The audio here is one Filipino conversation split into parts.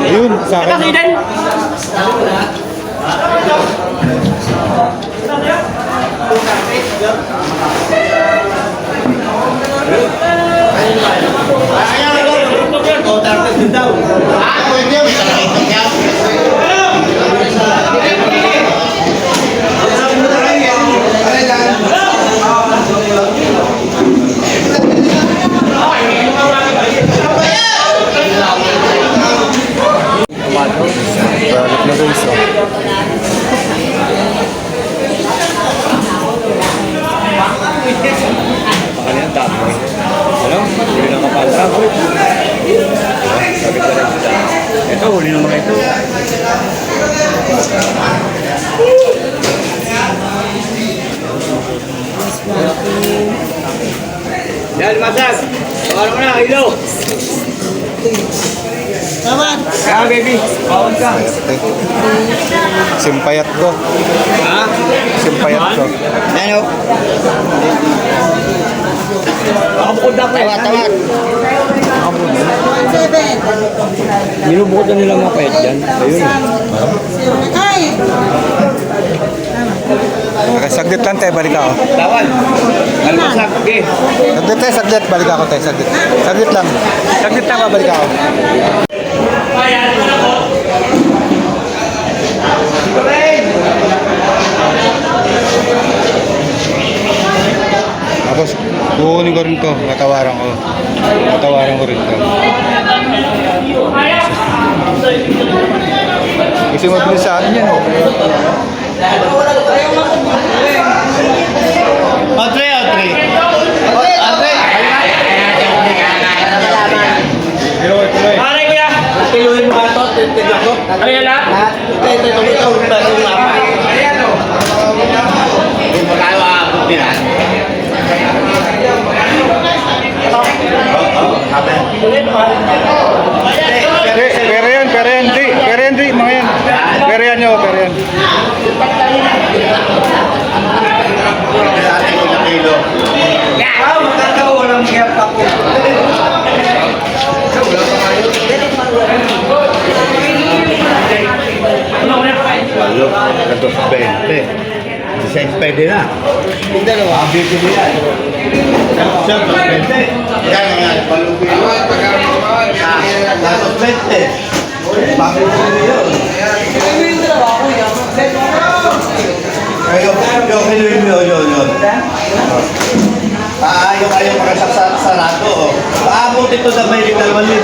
Yun, sa akin. Balik na guys, oh. Pakalian tapo. Ano? Huli ng kapatra. Sabi ko rin sila. Ito, huli ng mga ito. Yan, masas! Bawal mo na, ilo! Naman! Kaya, baby! Bawal ka! Simpayat ko. Ha? Simpayat ko. Ano? Nakabukod ako eh. Tawad! Binubukod na nila mga payat dyan. Ayun eh. Okay, saglit lang tayo, balik ako. Tawad! Almasak, okay. Saglit tayo, saglit. Balik ako tayo, saglit. Saglit lang. Saglit lang, babalik ako. Tapos, kukunin ko rin to. Natawaran ko. Natawaran ko rin to. Kasi mabilis sa akin yan, oh. Otre! Pare ko ya! Tiluhin mo ito, tignan ko. Ano yan lahat? Ito. Ayan o. Kung magkano aabot nila? Pero yan, di, mga yan. Pero yan nyo, pero yan. Walang hiyap ako. Walo, 14.20. Design pwede na. Yung dalawa, ang bibili yan. Siya, 20. Yan nga, palubi. 20. Pabibili yun. Yung kinuhin mo yun. Ayaw makasak sa sarado. Paabot ito na may 2,000. 2,000.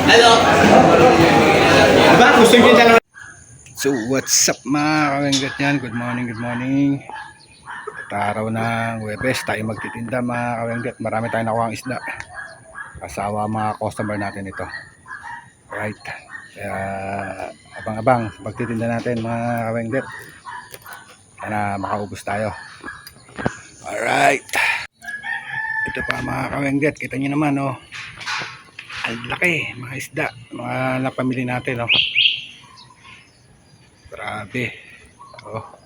Hello. Diba? Gusto nyo dalawa? So, what's up mga kawenggat yan? Good morning. Araw ng Huwebes, tayo magtitinda mga kawenggat. Marami tayong nakuha ang isda. Kasawa mga customer natin ito. Right. Kaya abang-abang pagtitinda natin mga kawenggat. Sana makaubos tayo. Alright. Ito pa mga kawenggat. Kita nyo naman, oh. Ang laki mga isda. Mga napamili natin, oh. Grabe. Oh.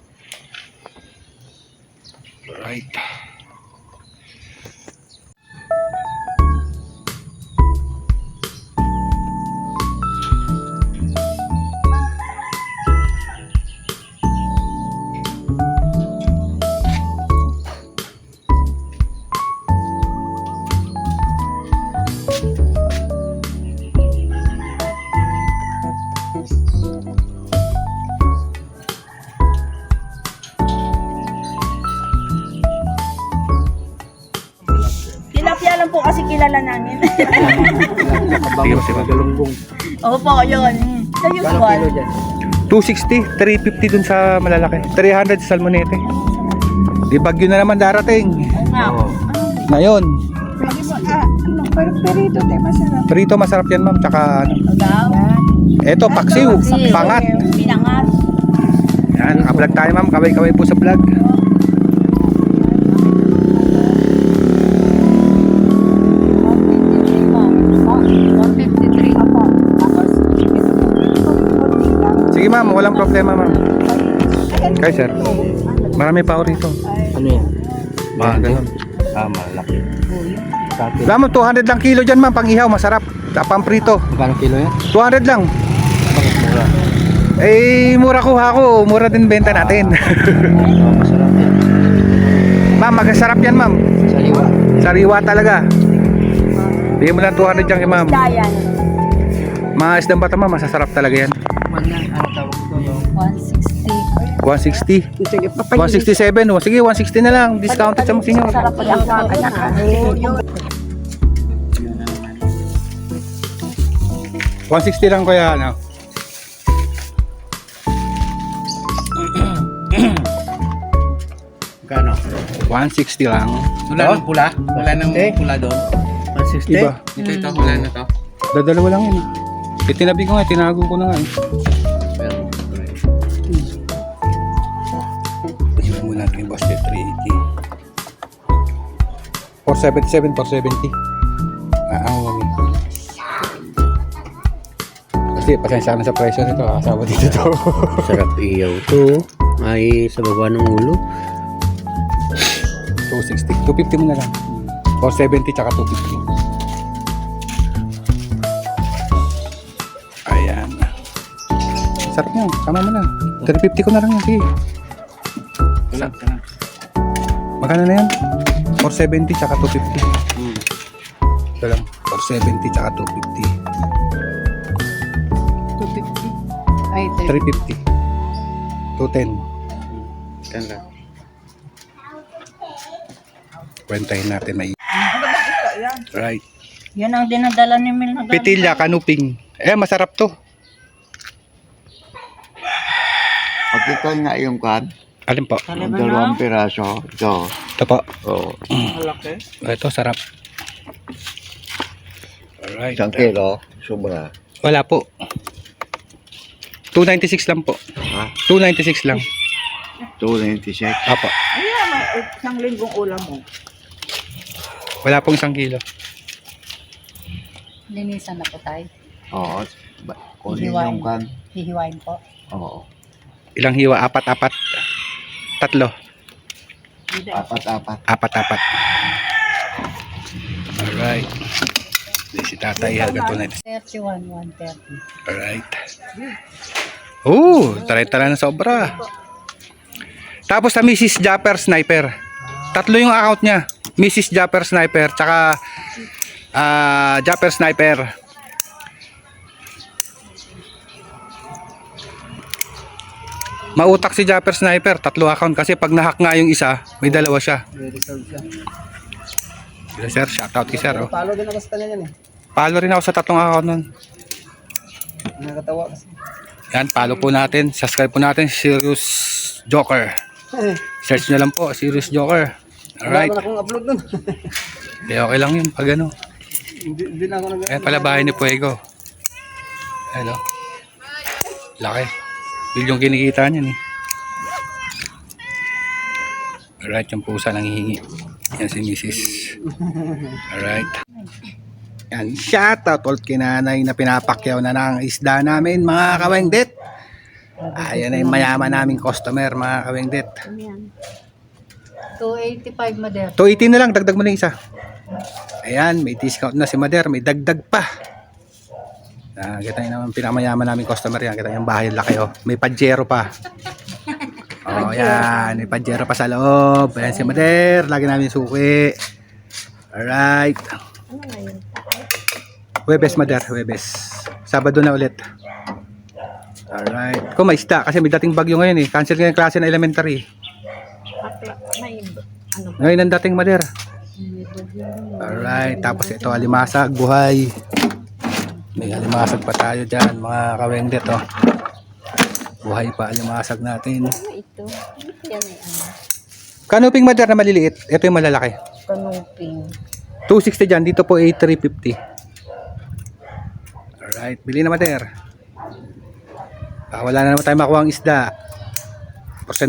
Right. Tilapia lang po kasi kilala namin. Sige mo sila. Galunggong. Opo, yun. Sa usual. 260, 350 dun sa malalaki. 300 sa salmonete. Di bagyo na naman darating. Oo nga. Ngayon. Lagi mo, parang perito, tayo masarap. Prito masarap yan ma'am. Tsaka ano. Agaw. Eto, paksiw. Pangat. Pinangat. Yan, naka-vlog tayo ma'am. Kaway-kaway po sa vlog. Sige ma'am, walang problema ma'am. Kay sir, marami pa ako rito. Ano yan? Mga ganun. Malaki. Wala mo, 200 lang kilo dyan ma'am, pang ihaw, masarap. Tapang prito. Magkano kilo yan? 200 lang. Bakit mura? Eh, mura kuha ko, mura din benta natin. Masarap yan. Ma'am, magasarap yan ma'am. Sariwa. Sariwa talaga. Bigyan mo lang 200 dyan kay ma'am. Dayan. Mga isdang bata ma'am, masasarap talaga yan. Ano tawag ko yung 160. 160. Sige, 167. O, sige, 160 na lang. Discounted sa mga senyor. Sarap pag ang kakanak. 160 lang kuya, ano? Magkano? 160 lang. Wala nang pula? Wala nang pula doon? 160? Iba. Ito, wala na to. Dadalawa lang yun. Itinabi ko nga, tinago ko na nga. Pero, Iwan mo natin yung basket 380. 477, 470. Ang wami. Kasi pasensya na sa presyo nito. Asawa dito to. sarap iyaw. Oo. Ay, sa baba ng ulo. 260. 250 mo na lang. 470 tsaka 250. Ayan. Sarap yan. Tama mo na. 350 ko na lang yan. Sige. Magkano na yan? 470 tsaka 250. Ito lang. 470 tsaka 250. 250. Ay, 350. 210. Ganda. Kwentahin natin na right. Yan ang dinadala ni Mil na Pitilya, kanuping. Eh, masarap to. Pagkikon nga yung kan, Alin po? yung dalawang piraso. Ito. Ito po. Oh, Ito, sarap. Alright. isang kilo, sobra. Wala po. 296 lang po. Ha? 296 lang. 296. Apo. Ayan, may isang linggong ulam mo. Wala pong 1 kilo. Linisan na po tayo. Oo. Kunin Hihiwain. yung kan. Hihiwain po. Oo. Ilang hiwa? 4-4. 3. Apat-apat. 4-4. Alright. Hindi si tatay. Hanggang 296. 31, 130. Alright. Oh, tara na sobra. Tapos sa Mrs. Japper Sniper. 3 yung account niya. Mrs. Japper Sniper tsaka Japper Sniper. Mautak si Japper Sniper, 3 account kasi pag nahack nga yung isa, may 2 siya. Sir, shoutout kay sir. Oh. Palo din ako sa kanya yan eh. Follow rin ako sa 3 account nun. Nakatawa kasi. Yan, follow po natin. Subscribe po natin, Serious Joker. Search nyo lang po, Serious Joker. Alright. Wala akong upload nun. Okay lang yun, pag ano. Hindi na ako nag- Ayan pala bahay ni Puego. Ayan o. Laki. Yun yung kinikita niyan eh. Alright, yung pusa nanghihingi. Yan si Mrs. Alright. Yan, shoutout ulit kay nanay na pinapakyaw na ng isda namin mga kawengdet. Ayan na yung mayaman naming customer mga kawengdet. Ayan. 285 Mader. 280 na lang, dagdag mo na yung isa. Ayan, may discount na si Mader, may dagdag pa. Kita nyo naman pinakamayaman namin customer yan. Kita nyo yung bahay laki oh. May pajero pa. Oh, yan, may pajero pa sa loob. Ayan si Mader, lagi namin suki. Alright. Webes Mader, Webes. Sabado na ulit. Alright. Kung may isda, kasi may dating bagyo ngayon eh. Cancel nga yung klase na elementary. May ano ba? Ngayon ang dating Mader. Alright, tapos ito alimasag, buhay. May alimasag pa tayo dyan, mga kawengdet oh. Buhay pa alimasag natin. Ito. Yan ay ano. Kanuping Mader na maliliit, ito yung malalaki. Kanuping. 260 dyan, dito po ay 350. Alright, bili na Mader. Wala na naman tayo makuha ang isda.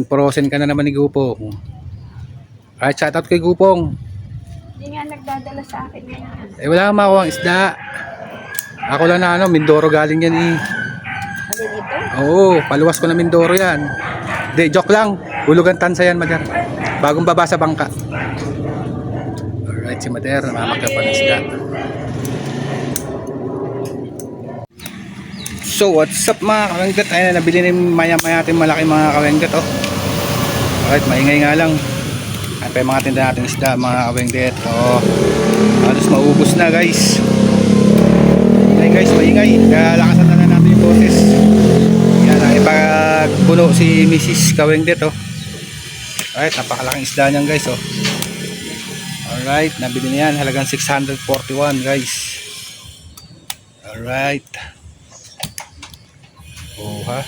Porosen ka na naman ni Gupong. Alright, shoutout kay Gupong. Hindi nga nagdadala sa akin ngayon. Eh wala kang makuha ang isda. Ako lang na Mindoro galing yan eh. Ano dito? Oo, paluwas ko na Mindoro yan. Di, joke lang. Hulugan tansa yan, Mader. Bagong baba sa bangka. Alright, si Mader, namamagka pa ng isda. So, what's up mga kawenggat? Ayun na, nabili ni maya-maya natin malaki mga kawenggat, oh. Alright, maingay nga lang. Ayun pa yung mga tinda natin isda, mga kawenggat. Oh, halos maubos na, guys. Guys, maingay. Kaya lakasan na natin yung boses. Yan, ipagpuno si Mrs. Kawengdet, oh. Alright, napakalaking isda niyan, guys, oh. Alright, nabili na yan. Halagang 641, guys. Alright. Oh, ha.